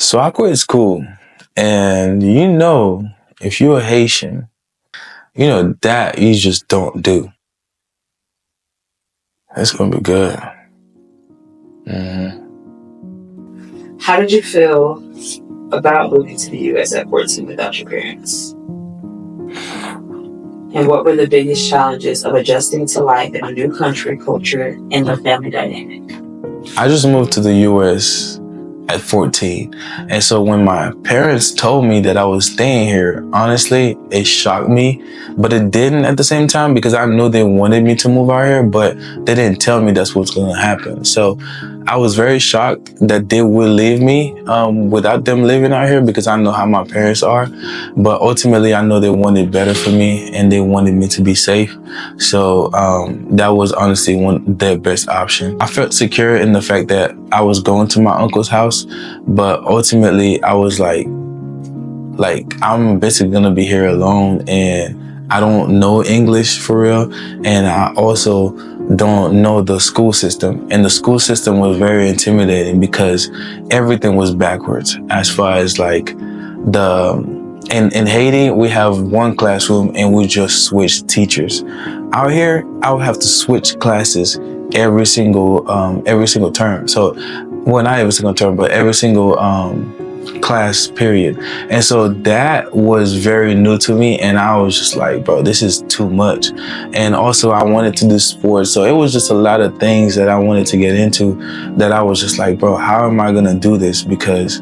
So I quit school, and if you're a Haitian, that you just don't do. It's gonna be good. hmm How did you feel about moving to the US at 14 without your parents? And what were the biggest challenges of adjusting to life in a new country, culture, and the family dynamic? I just moved to the U.S. at 14, and so when my parents told me that I was staying here, honestly, it shocked me, but it didn't at the same time because I knew they wanted me to move out here, but they didn't tell me that's what's going to happen. So I was very shocked that they would leave me without them living out here because I know how my parents are. But ultimately, I know they wanted better for me and they wanted me to be safe. So that was honestly their best option. I felt secure in the fact that I was going to my uncle's house, but ultimately I was like I'm basically gonna be here alone, and I don't know English for real, and I also don't know the school system. And the school system was very intimidating because everything was backwards as far as like the in Haiti, we have one classroom and we just switch teachers. Out here, I would have to switch classes every single term. So, well, not every single term, but every single class period. And so that was very new to me, and I was just like, bro, this is too much. And also I wanted to do sports, so it was just a lot of things that I wanted to get into that I was just like, bro, how am I gonna do this? Because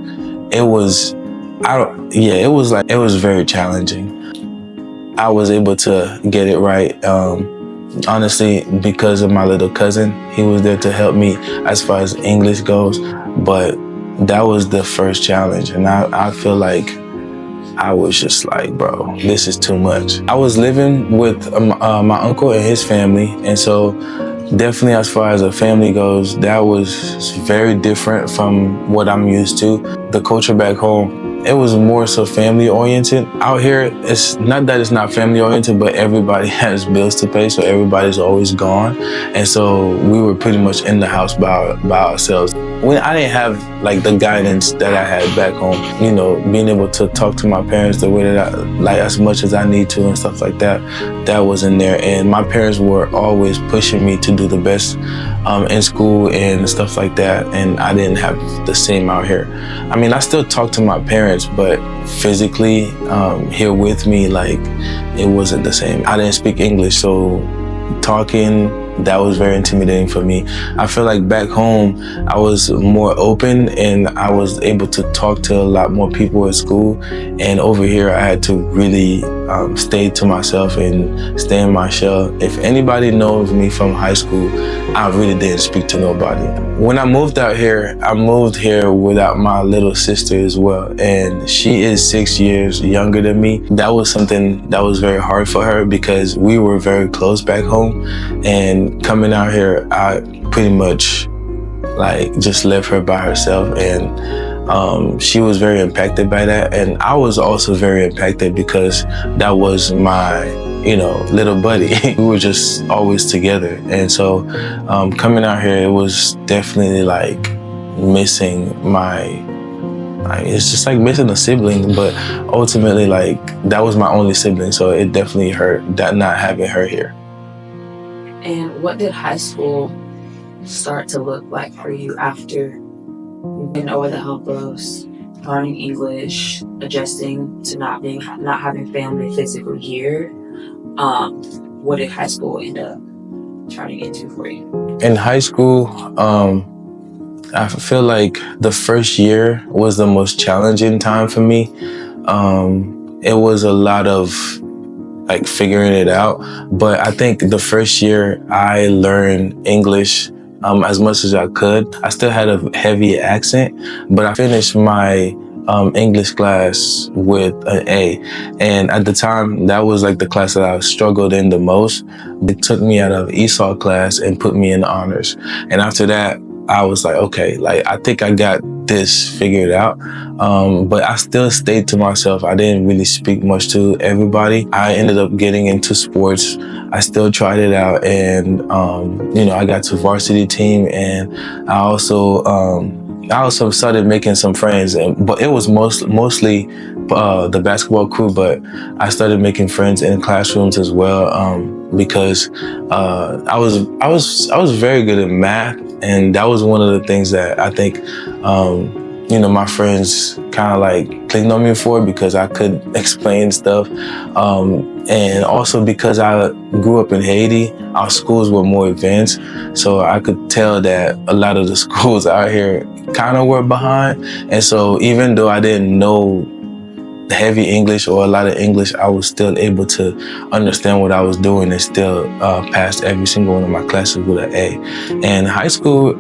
it was it was very challenging. I was able to get it right, honestly, because of my little cousin. He was there to help me as far as English goes, but that was the first challenge, and I feel like I was just like, bro, this is too much. I was living with my uncle and his family, and so definitely as far as a family goes, that was very different from what I'm used to. The culture back home, it was more so family oriented. Out here, it's not that it's not family oriented, but everybody has bills to pay, so everybody's always gone. And so we were pretty much in the house by ourselves. When I didn't have like the guidance that I had back home, being able to talk to my parents the way that I like as much as I need to and stuff like that, that wasn't there. And my parents were always pushing me to do the best in school and stuff like that. And I didn't have the same out here. I mean, I still talk to my parents, but physically here with me, like it wasn't the same. I didn't speak English, so talking, that was very intimidating for me. I feel like back home, I was more open and I was able to talk to a lot more people at school. And over here, I had to really stay to myself and stay in my shell. If anybody knows me from high school, I really didn't speak to nobody. When I moved out here, I moved here without my little sister as well. And she is 6 years younger than me. That was something that was very hard for her because we were very close back home. And coming out here, I pretty much like just left her by herself, and she was very impacted by that, and I was also very impacted because that was my little buddy. We were just always together, and so coming out here, it was definitely like missing it's just like missing a sibling, but ultimately like that was my only sibling, so it definitely hurt that not having her here. And what did high school start to look like for you after getting over the hump of learning English, adjusting to not having family physically here? What did high school end up turning into for you? In high school, I feel like the first year was the most challenging time for me. It was a lot of like figuring it out. But I think the first year I learned English as much as I could. I still had a heavy accent, but I finished my English class with an A. And at the time, that was like the class that I struggled in the most. They took me out of ESOL class and put me in honors. And after that, I was like, okay, like I think I got this figured out. But I still stayed to myself. I didn't really speak much to everybody. I ended up getting into sports. I still tried it out, and I got to varsity team, and I also I also started making some friends, but it was mostly the basketball crew. But I started making friends in classrooms as well, because I was very good at math, and that was one of the things that I think my friends kind of like clicked on me for, because I could explain stuff, and also because I grew up in Haiti, our schools were more advanced, so I could tell that a lot of the schools out here kind of were behind. And so even though I didn't know heavy English or a lot of English, I was still able to understand what I was doing and still passed every single one of my classes with an A. And high school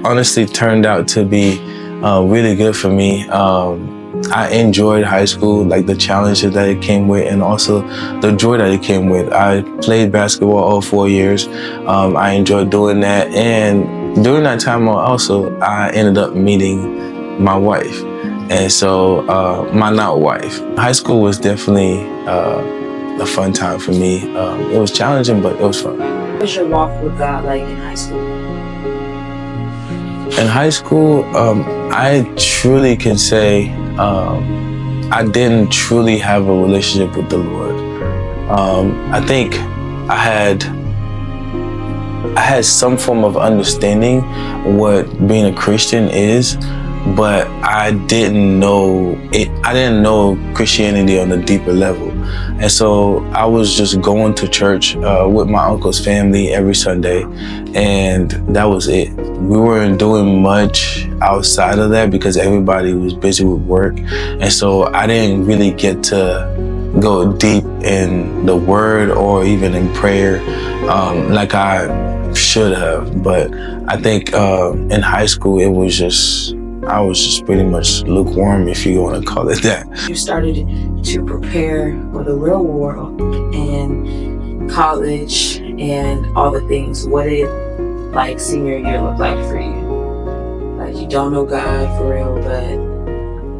honestly turned out to be really good for me. I enjoyed high school, like the challenges that it came with, and also the joy that it came with. I played basketball all 4 years. I enjoyed doing that, and during that time also, I ended up meeting my wife. And so, my not wife. High school was definitely a fun time for me. It was challenging, but it was fun. What was your walk with God like in high school? In high school, I truly can say I didn't truly have a relationship with the Lord. I think I had some form of understanding what being a Christian is, but I didn't know it. I didn't know Christianity on a deeper level. And so I was just going to church with my uncle's family every Sunday, and that was it. We weren't doing much outside of that because everybody was busy with work. And so I didn't really get to go deep in the word or even in prayer like I should have. But I think in high school, I was just pretty much lukewarm, if you want to call it that. You started to prepare for the real world and college and all the things. What did senior year look like for you? Like, you don't know God for real, but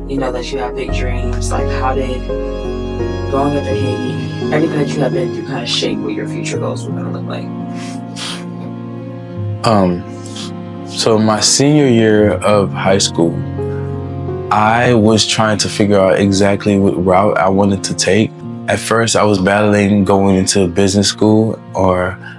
you know that you have big dreams. Like, how did going up to Haiti, everything that you have been through, kind of shape what your future goals were going to look like? So my senior year of high school, I was trying to figure out exactly what route I wanted to take. At first, I was battling going into business school,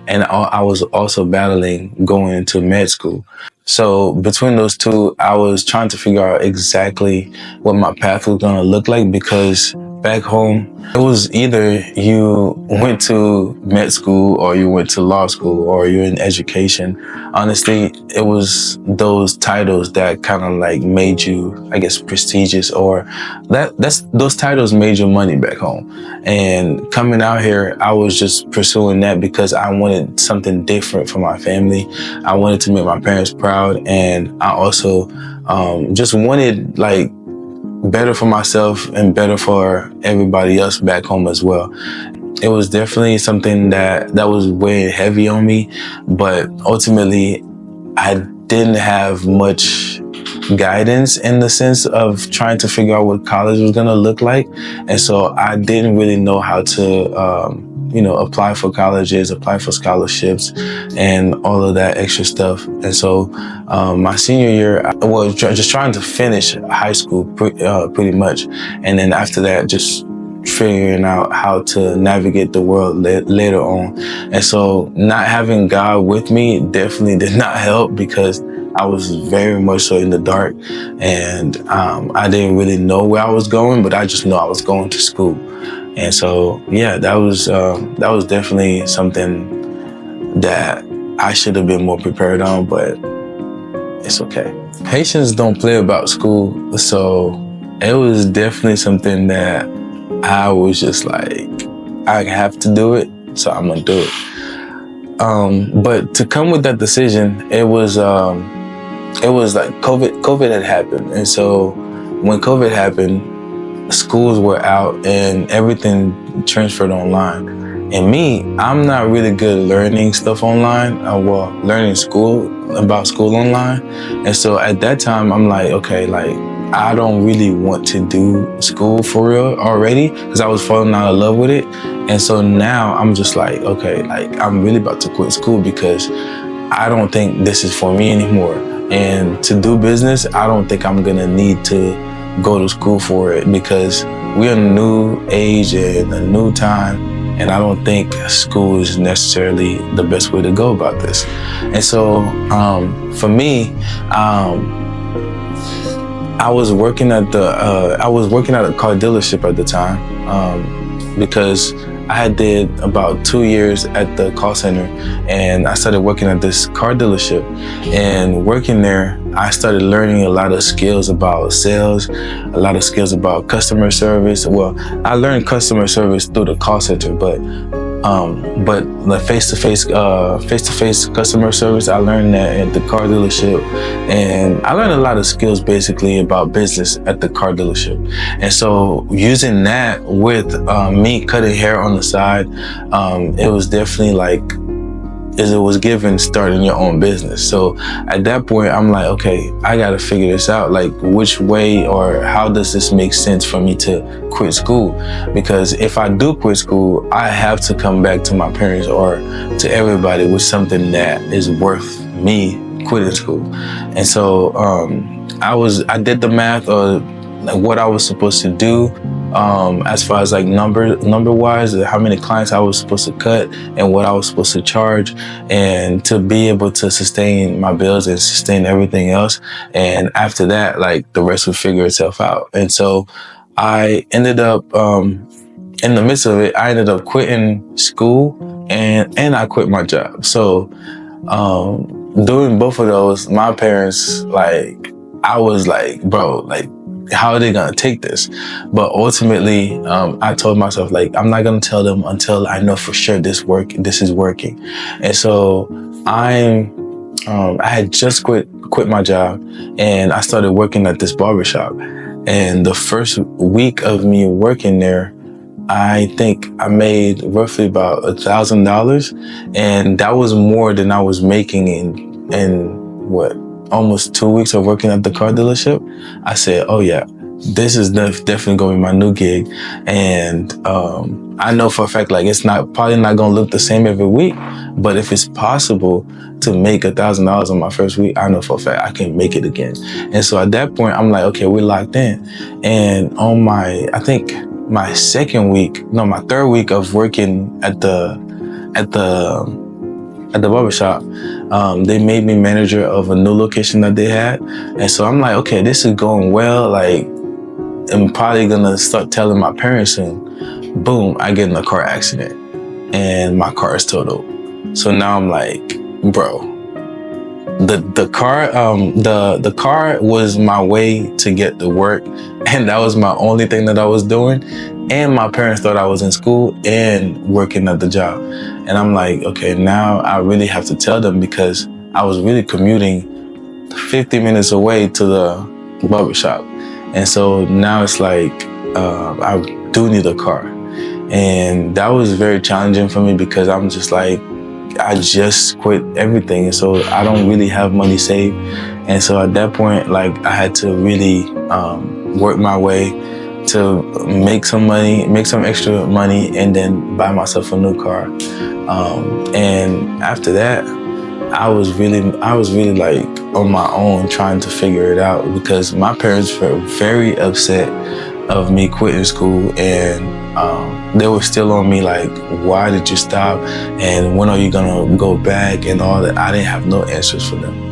and I was also battling going into med school. So between those two, I was trying to figure out exactly what my path was going to look like, because back home, it was either you went to med school or you went to law school or you're in education. Honestly, it was those titles that kind of like made you, I guess, prestigious, or those titles made your money back home. And coming out here, I was just pursuing that because I wanted something different for my family. I wanted to make my parents proud, and I also just wanted better for myself and better for everybody else back home as well. It was definitely something that was weighing heavy on me, but ultimately I didn't have much guidance in the sense of trying to figure out what college was going to look like. And so I didn't really know how to apply for colleges, apply for scholarships, and all of that extra stuff. And so my senior year, I was just trying to finish high school pretty much. And then after that, just figuring out how to navigate the world later on. And so not having God with me definitely did not help, because I was very much so in the dark, and I didn't really know where I was going, but I just know I was going to school. And so, yeah, that was definitely something that I should have been more prepared on, but it's okay. Haitians don't play about school, so it was definitely something that I was just like, I have to do it, so I'm gonna do it. But to come with that decision, it was like COVID had happened, and so when COVID happened, schools were out and everything transferred online. And me, I'm not really good learning stuff online. Learning about school online. And so at that time, I'm like, okay, I don't really want to do school for real already, because I was falling out of love with it. And so now I'm just like, okay, I'm really about to quit school because I don't think this is for me anymore. And to do business, I don't think I'm gonna need to go to school for it, because we're in a new age and a new time, and I don't think school is necessarily the best way to go about this. And so for me, I was working at a car dealership at the time, because I had did about 2 years at the call center, and I started working at this car dealership. And working there, I started learning a lot of skills about sales, a lot of skills about customer service. Well, I learned customer service through the call center, but the face-to-face customer service, I learned that at the car dealership. And I learned a lot of skills basically about business at the car dealership. And so using that with me cutting hair on the side, it was definitely like, as it was given starting your own business. So at that point, I'm like, okay, I gotta figure this out. Like, which way or how does this make sense for me to quit school? Because if I do quit school, I have to come back to my parents or to everybody with something that is worth me quitting school. And so I did the math of like what I was supposed to do, as far as like number wise, how many clients I was supposed to cut and what I was supposed to charge, and to be able to sustain my bills and sustain everything else. And after that, like, the rest would figure itself out. And so I ended up, in the midst of it, I ended up quitting school, and I quit my job. So doing both of those, my parents, like, I was like, bro, like, how are they gonna take this? But ultimately, I told myself, like, I'm not gonna tell them until I know for sure this is working. And so I had just quit my job, and I started working at this barbershop. And the first week of me working there, I think I made roughly about $1,000, and that was more than I was making in what, almost 2 weeks of working at the car dealership. I said, oh yeah, this is definitely going to be my new gig. And I know for a fact, like, it's probably not going to look the same every week, but if it's possible to make $1,000 on my first week, I know for a fact I can make it again. And so at that point, I'm like, okay, we're locked in. And on I think my third week of working at the barbershop, they made me manager of a new location that they had. And so I'm like, okay, this is going well. Like, I'm probably gonna start telling my parents soon. Boom, I get in a car accident and my car is totaled. So now I'm like, bro, the car was my way to get to work, and that was my only thing that I was doing. And my parents thought I was in school and working at the job. And I'm like, okay, now I really have to tell them, because I was really commuting 50 minutes away to the barbershop. And so now it's like, I do need a car. And that was very challenging for me, because I'm just like, I just quit everything. And so I don't really have money saved. And so at that point, like, I had to really work my way to make some extra money, and then buy myself a new car. And after that, I was really like on my own trying to figure it out, because my parents were very upset of me quitting school, and they were still on me like, why did you stop? And when are you gonna go back and all that? I didn't have no answers for them.